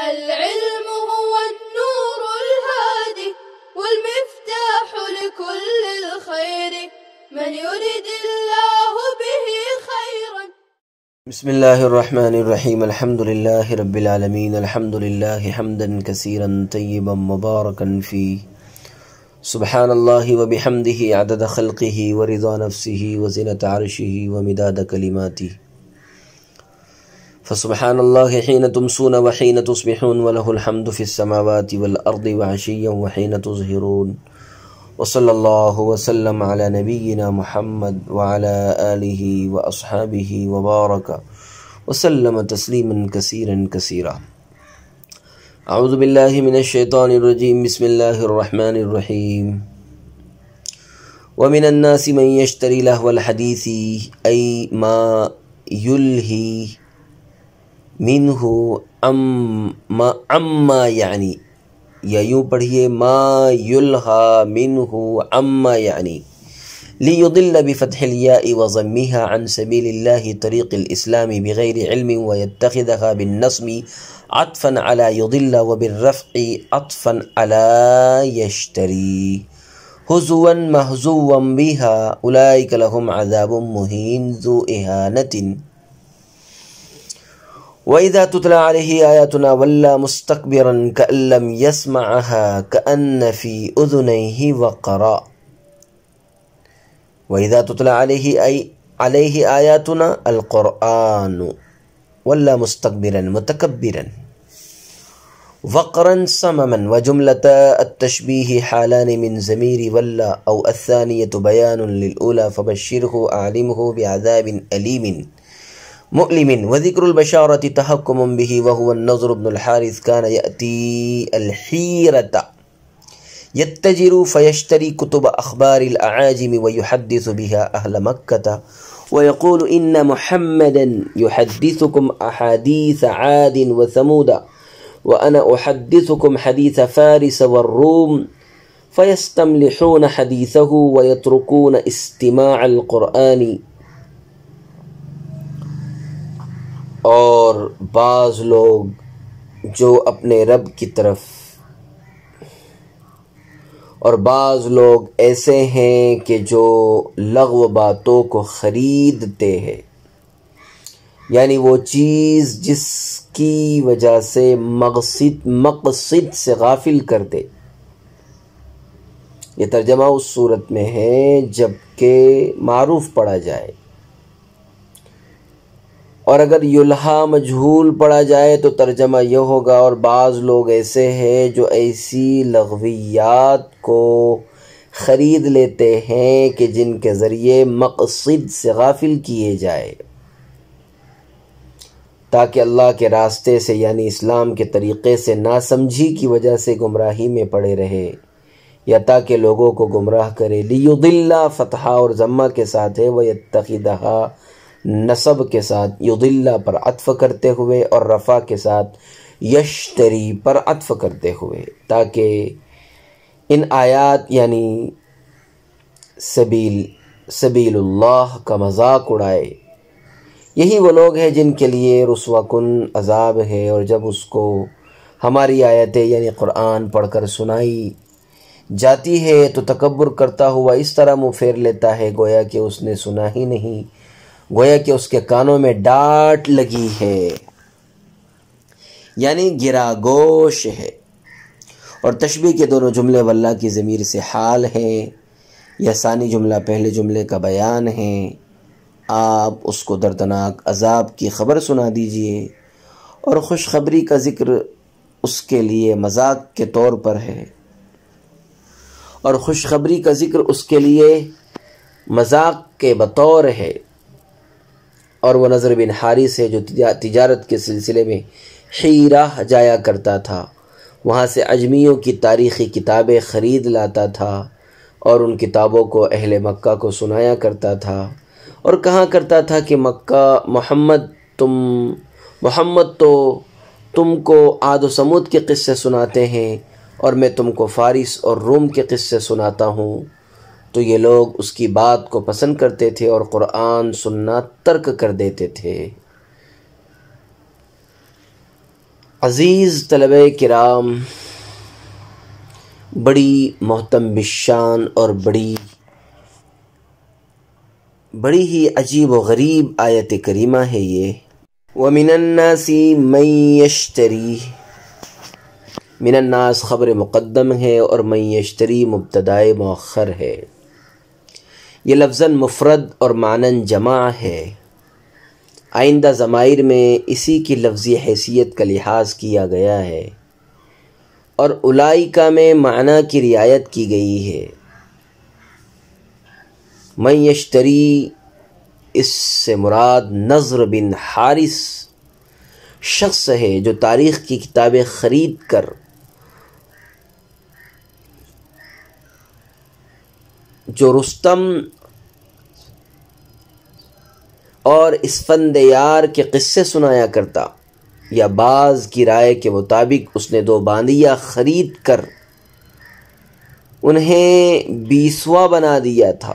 العلم هو النور الهادي والمفتاح لكل الخير من يريد الله به خيرا. بسم الله الرحمن الرحيم. الحمد لله رب العالمين. الحمد لله حمدا كثيرا طيبا مباركا فيه. سبحان الله وبحمده عدد خلقه ورضا نفسه وزنة عرشه ومداد كلماته. فسبحان الله حين تمسون وحين تصبحون وله الحمد في السماوات والأرض وعشيا وحين تظهرون. وصلى الله وسلم على نبينا محمد وعلى آله وأصحابه وبارك وسلم تسليما كثيرا كثيرا. أعوذ بالله من الشيطان الرجيم. بسم الله الرحمن الرحيم. ومن الناس من يشتري لهو الحديث أي ما يلهي منه عما يعني، یا یوں پڑھیے ما یلہا منہ عما یعنی، لیضل بفتح الياء وضمها عن سبیل اللہ طریق الاسلام بغیر علم ويتخذها بالنصب عطفا على يضل وبالرفع عطفا على يشتري هزوا مهزوا بها اولئک لهم عذاب مہین ذو اہانۃ. وَإِذَا تُتْلَى عَلَيْهِ آيَاتُنَا وَلَّى مُسْتَكْبِرًا كَأَن لَّمْ يَسْمَعْهَا كَأَنَّ فِي أُذُنَيْهِ وَقْرًا. وَإِذَا تُتْلَى عَلَيْهِ آيَاتُنَا الْقُرْآنُ وَلَّى مُسْتَكْبِرًا مُتَكَبِّرًا وَقْرًا صَمَمًا. وجملة التشبيه حالان من ضمير وَلَّى أو الثانية بيان للأولى فبشره أعلمه بعذاب أليم مؤلم. وذكر البشارة تحكم به وهو النضر بن الحارث كان يأتي الحيرة يتجر فيشتري كتب أخبار الأعاجم ويحدث بها أهل مكة ويقول إن محمدا يحدثكم أحاديث عاد وثمود وأنا أحدثكم حديث فارس والروم فيستملحون حديثه ويتركون استماع القرآن. اور بعض لوگ جو اپنے رب کی طرف، اور بعض لوگ ایسے ہیں کہ جو لغو باتوں کو خریدتے ہیں، یعنی وہ چیز جس کی وجہ سے مقصد سے غافل کر دے. یہ ترجمہ اس صورت میں ہے جب کہ معروف پڑھا جائے، اور اگر یلہا مجہول پڑھا جائے تو ترجمہ یہ ہوگا اور بعض لوگ ایسے ہیں جو ایسی لغویات کو خرید لیتے ہیں کہ جن کے ذریعے مقصد سے غافل کیے جائے، تاکہ اللہ کے راستے سے یعنی اسلام کے طریقے سے ناسمجھی کی وجہ سے گمراہی میں پڑے رہے، یا تاکہ لوگوں کو گمراہ کرے. لیضل فتحہ اور ضمہ کے ساتھ ہے، ویتخذھا نصب کے ساتھ یضل پر عطف کرتے ہوئے اور رفع کے ساتھ یشتری پر عطف کرتے ہوئے، تاکہ ان آیات یعنی سبیل اللہ کا مذاق اڑائے. یہی وہ لوگ ہیں جن کے لیے رسوا کن عذاب ہے، اور جب اس کو ہماری آیتیں یعنی قرآن پڑھ کر سنائی جاتی ہے تو تکبر کرتا ہوا اس طرح منہ پھیر لیتا ہے گویا کہ اس نے سنا ہی نہیں، گویا کہ اس کے کانوں میں ڈانٹ لگی ہے، یعنی گرا گوش ہے. اور تشبیہ کے دونوں جملے واللہ کی ضمیر سے حال ہیں، یہ ثانی جملہ پہلے جملے کا بیان ہے. آپ اس کو دردناک عذاب کی خبر سنا دیجئے، اور خوشخبری کا ذکر اس کے لیے مذاق کے طور پر ہے، اور خوشخبری کا ذکر اس کے لیے مذاق کے بطور ہے. اور وہ نضر بن حارث ہے جو تجارت کے سلسلے میں حیرہ جایا کرتا تھا، وہاں سے عجمیوں کی تاریخی کتابیں خرید لاتا تھا اور ان کتابوں کو اہل مکہ کو سنایا کرتا تھا، اور کہا کرتا تھا کہ محمد تو تم کو عاد و سمود کے قصے سناتے ہیں اور میں تم کو فارس اور روم کے قصے سناتا ہوں. تو یہ لوگ اس کی بات کو پسند کرتے تھے اور قرآن سننا ترک کر دیتے تھے. عزیز طلبہ کرام، بڑی محترم بالشان اور بڑی ہی عجیب و غریب آیت کریمہ ہے یہ۔ وَمِنَ النَّاسِ مَن يَشْتَرِي، من الناس خبر مقدم ہے اور من یشتری مبتدائے مؤخر ہے۔ یہ لفظاً مفرد اور معناً جمع ہے۔ آئندہ ضمائر میں اسی کی لفظی حیثیت کا لحاظ کیا گیا ہے اور اولئک میں معنی کی رعایت کی گئی ہے۔ من یشتری، اس سے مراد نضر بن حارث شخص ہے جو تاریخ کی کتابیں خرید کر جو رستم اور اسفندیار کے قصے سنایا کرتا، یا بعض کی رائے کے مطابق اس نے 2 باندیاں خرید کر انہیں 20واں بنا دیا تھا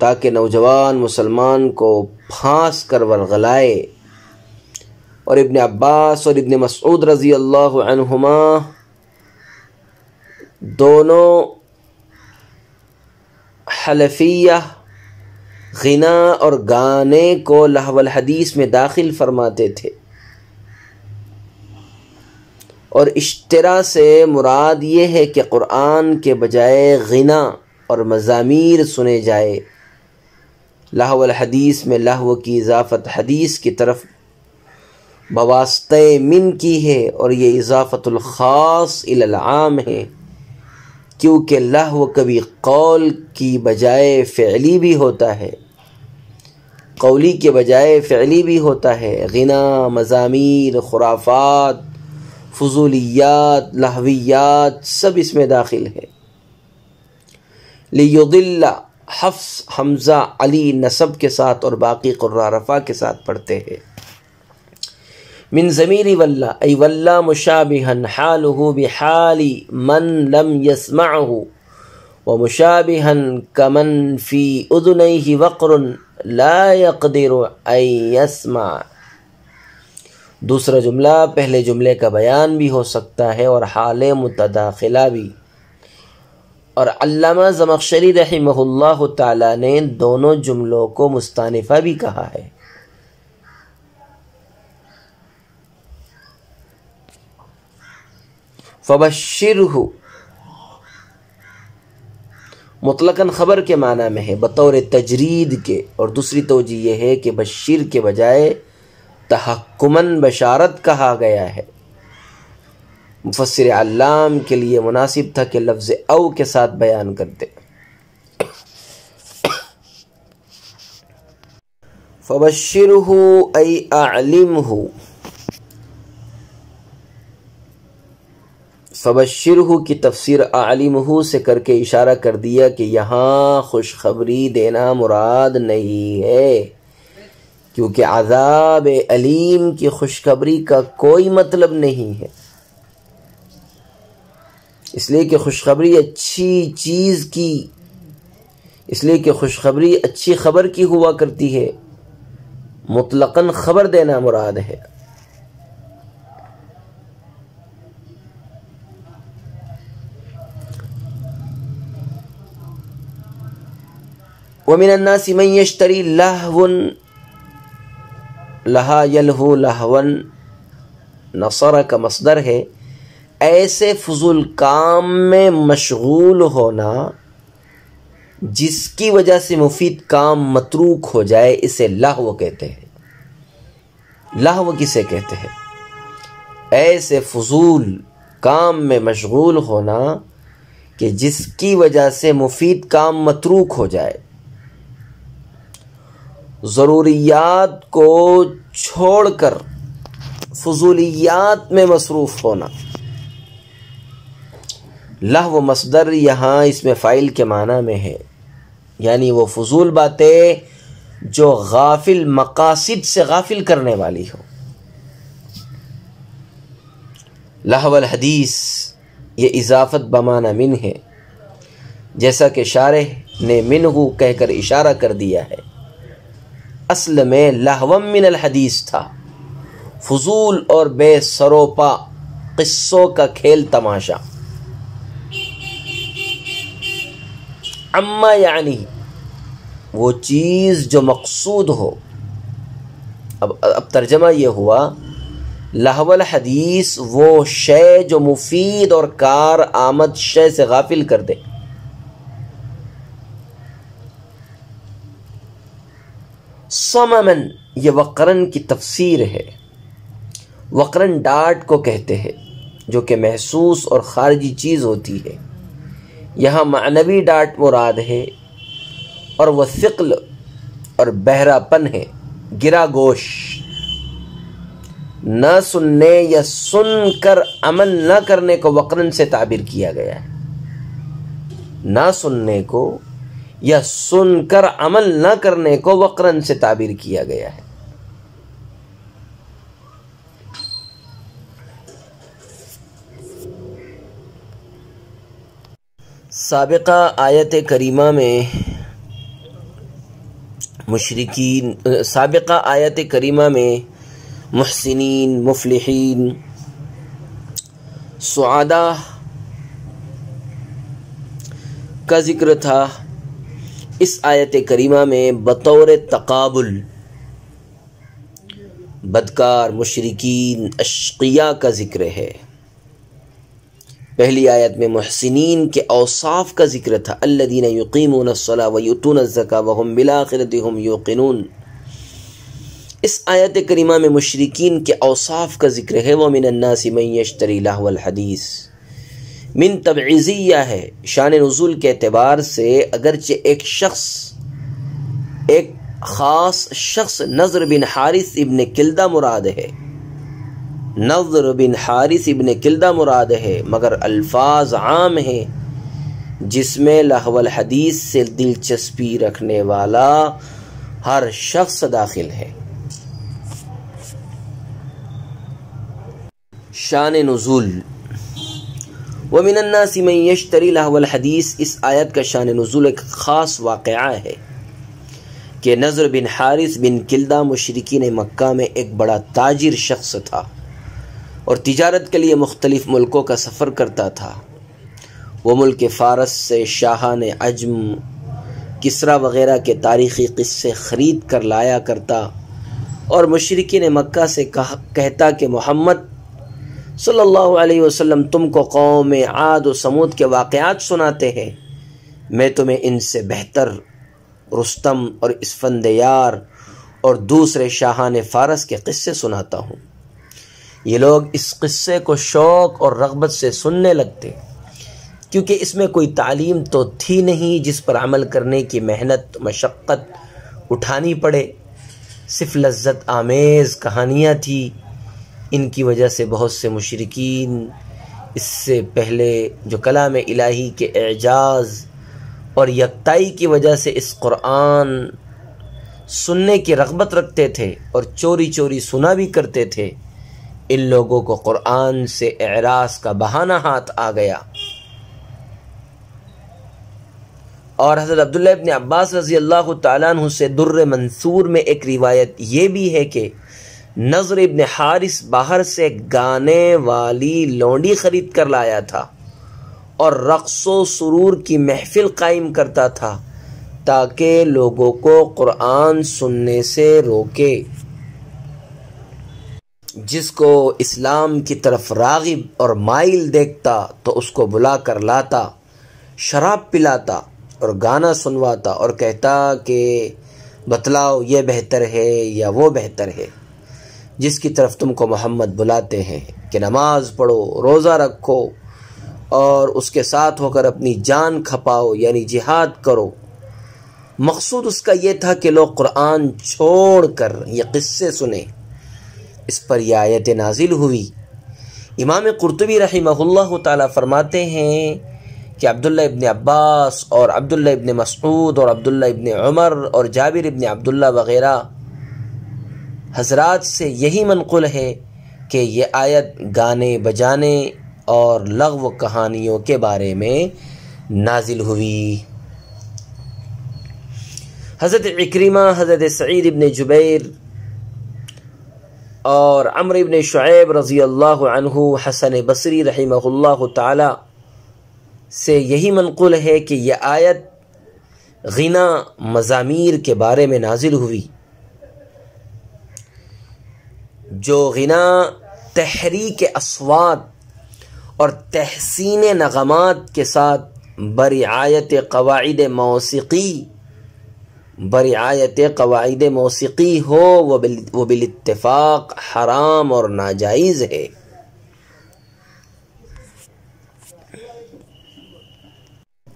تاکہ نوجوان مسلمان کو پھانس کر ورغلائے۔ اور ابن عباس اور ابن مسعود رضی اللہ عنہما دونوں حلفیہ غنا اور گانے کو لہو الحدیث میں داخل فرماتے تھے، اور اشترا سے مراد یہ ہے کہ قرآن کے بجائے غنا اور مزامیر سنے جائے۔ لہو الحدیث میں لہو کی اضافت حدیث کی طرف بواسطہ من کی ہے، اور یہ اضافت الخاص الی العام ہے، کیونکہ لہو کبھی قول کی بجائے فعلی بھی ہوتا ہے، قولی کے بجائے فعلی بھی ہوتا ہے۔ غنا، مزامیر، خرافات، فضولیات، لہویات سب اس میں داخل ہے۔ لیضل، حفص، حمزہ، علی نصب کے ساتھ اور باقی قراء رفع کے ساتھ پڑھتے ہیں۔ من ضمیر واللہ ای واللہ مشابہا حالہ بحال من لم یسمعہ ومشابہا کمن فی اذنیہ وقر لا یقدر ان یسمع۔ دوسرا جملہ پہلے جملے کا بیان بھی ہو سکتا ہے اور حال متداخلہ بھی، اور علامہ زمخشری رحمہ اللہ تعالی نے دونوں جملوں کو مستانفہ بھی کہا ہے۔ فبشرہ مطلقاً خبر کے معنی میں ہے بطور تجرید کے، اور دوسری توجہ یہ ہے کہ بشیر کے بجائے تحکماً بشارت کہا گیا ہے۔ مفسر علام کے لیے مناسب تھا کہ لفظ او کے ساتھ بیان کرتے۔ فبشرہ ای اعلمہ، فبشرہ کی تفسیر اعلمہ سے کر کے اشارہ کر دیا کہ یہاں خوشخبری دینا مراد نہیں ہے، کیونکہ عذاب علیم کی خوشخبری کا کوئی مطلب نہیں ہے، اس لیے کہ خوشخبری اچھی خبر کی ہوا کرتی ہے، مطلقاً خبر دینا مراد ہے۔ وَمِنَ النَّاسِ مَن يَشْتَرِي لَهْوًا، لہا یلہو لہون نصر کا مصدر ہے، ایسے فضول کام میں مشغول ہونا جس کی وجہ سے مفید کام متروک ہو جائے، اسے لہو کہتے ہیں۔ لہو کسے کہتے ہیں؟ ایسے فضول کام میں مشغول ہونا کہ جس کی وجہ سے مفید کام متروک ہو جائے، ضروریات کو چھوڑ کر فضولیات میں مصروف ہونا۔ لہو مصدر یہاں اس میں فاعل کے معنی میں ہے، یعنی وہ فضول باتیں جو غافل مقاصد سے غافل کرنے والی ہو۔ لہو الحدیث یہ اضافت بمعنی من ہے، جیسا کہ شارح نے منہ کہہ کر اشارہ کر دیا ہے۔ اصل میں لہو من الحدیث تھا، فضول اور بے سروپا قصوں کا کھیل تماشا. اما یعنی وہ چیز جو مقصود ہو. اب ترجمہ یہ ہوا لہو الحدیث وہ شے جو مفید اور کار آمد شے سے غافل کر دے. صممن یہ وقرن کی تفسیر ہے. وقرن ڈاٹ کو کہتے ہیں جو کہ محسوس اور خارجی چیز ہوتی ہے. یہاں معنوی ڈاٹ مراد ہے اور وہ ثقل اور بہرا پن ہے، گرا گوش. نہ سننے یا سن کر عمل نہ کرنے کو وقرن سے تعبیر کیا گیا ہے. نہ سننے کو یا سن کر عمل نہ کرنے کو وقرن سے تعبیر کیا گیا ہے. سابقہ آیت کریمہ میں محسنین، مفلحین، سعادہ کا ذکر تھا. اس آیت کریمہ میں بطور تقابل بدکار، مشرکین، اشقیاء کا ذکر ہے. پہلی آیت میں محسنین کے اوصاف کا ذکر تھا. الذین یقیمون الصلاۃ ویؤتون الزکاۃ وہم بالآخرۃ ہم یوقنون. اس آیت کریمہ میں مشرکین کے اوصاف کا ذکر ہے. ومن الناس من یشتری لہو الحدیث. من تبعیضیہ ہے شان نزول کے اعتبار سے. اگرچہ ایک خاص شخص نضر بن حارث ابن کلدہ مراد ہے، نضر بن حارث ابن کلدہ مراد ہے، مگر الفاظ عام ہیں جس میں لہو الحدیث سے دلچسپی رکھنے والا ہر شخص داخل ہے. شان نزول وَمِنَ النَّاسِ مَن يَشْتَرِي لَهْوَ الْحَدِيث. اس آیت کا شان نزول ایک خاص واقعہ ہے کہ نضر بن حارث بن کلدہ مشرکین مکہ میں ایک بڑا تاجر شخص تھا اور تجارت کے لیے مختلف ملکوں کا سفر کرتا تھا. وہ ملک فارس سے شاہان عجم، کسرا وغیرہ کے تاریخی قصے خرید کر لایا کرتا اور مشرکین مکہ سے کہتا کہ محمد صلی اللہ علیہ وسلم تم کو قوم عاد و سمود کے واقعات سناتے ہیں، میں تمہیں ان سے بہتر رستم اور اسفندیار اور دوسرے شاہان فارس کے قصے سناتا ہوں. یہ لوگ اس قصے کو شوق اور رغبت سے سننے لگتے کیونکہ اس میں کوئی تعلیم تو تھی نہیں جس پر عمل کرنے کی محنت مشقت اٹھانی پڑے، صرف لذت آمیز کہانیاں تھی. ان کی وجہ سے بہت سے مشرکین اس سے پہلے جو کلام الہی کے اعجاز اور یکتائی کی وجہ سے اس قرآن سننے کی رغبت رکھتے تھے اور چوری چوری سنا بھی کرتے تھے، ان لوگوں کو قرآن سے اعراض کا بہانہ ہاتھ آ گیا. اور حضرت عبداللہ ابن عباس رضی اللہ تعالیٰ عنہ سے در منصور میں ایک روایت یہ بھی ہے کہ نضر ابن حارث باہر سے گانے والی لونڈی خرید کر لایا تھا اور رقص و سرور کی محفل قائم کرتا تھا تاکہ لوگوں کو قرآن سننے سے روکے. جس کو اسلام کی طرف راغب اور مائل دیکھتا تو اس کو بلا کر لاتا، شراب پلاتا اور گانا سنواتا اور کہتا کہ بتلاؤ یہ بہتر ہے یا وہ بہتر ہے. جس کی طرف تم کو محمد بلاتے ہیں کہ نماز پڑھو، روزہ رکھو اور اس کے ساتھ ہو کر اپنی جان کھپاؤ یعنی جہاد کرو. مقصود اس کا یہ تھا کہ لوگ قرآن چھوڑ کر یہ قصے سنیں. اس پر یہ آیت نازل ہوئی. امام قرطبی رحمہ اللہ تعالی فرماتے ہیں کہ عبداللہ ابن عباس اور عبداللہ ابن مسعود اور عبداللہ ابن عمر اور جابر ابن عبداللہ وغیرہ حضرات سے یہی منقول ہے کہ یہ آیت گانے بجانے اور لغو کہانیوں کے بارے میں نازل ہوئی. حضرت عکرمہ، حضرت سعید ابن جبیر اور عمرو بن شعیب رضی اللہ عنہ حسن بصری رحمہ اللہ تعالی سے یہی منقول ہے کہ یہ آیت غنا مزامیر کے بارے میں نازل ہوئی. جو غنا تحریک اصوات اور تحسین نغمات کے ساتھ برعایت قواعد موسیقی ہو وہ بالاتفاق حرام اور ناجائز ہے.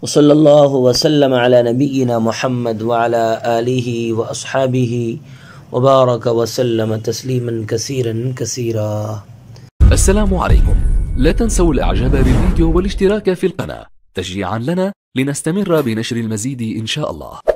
وصلی اللہ وسلم علی نبینا محمد وعلی آلہ واصحابہ وبارک وسلم تسلیما کثیرا کثیرا. السلام عليكم. لا تنسوا الاعجاب بالفيديو والاشتراك في القناة تشجيعا لنا لنستمر بنشر المزيد إن شاء الله.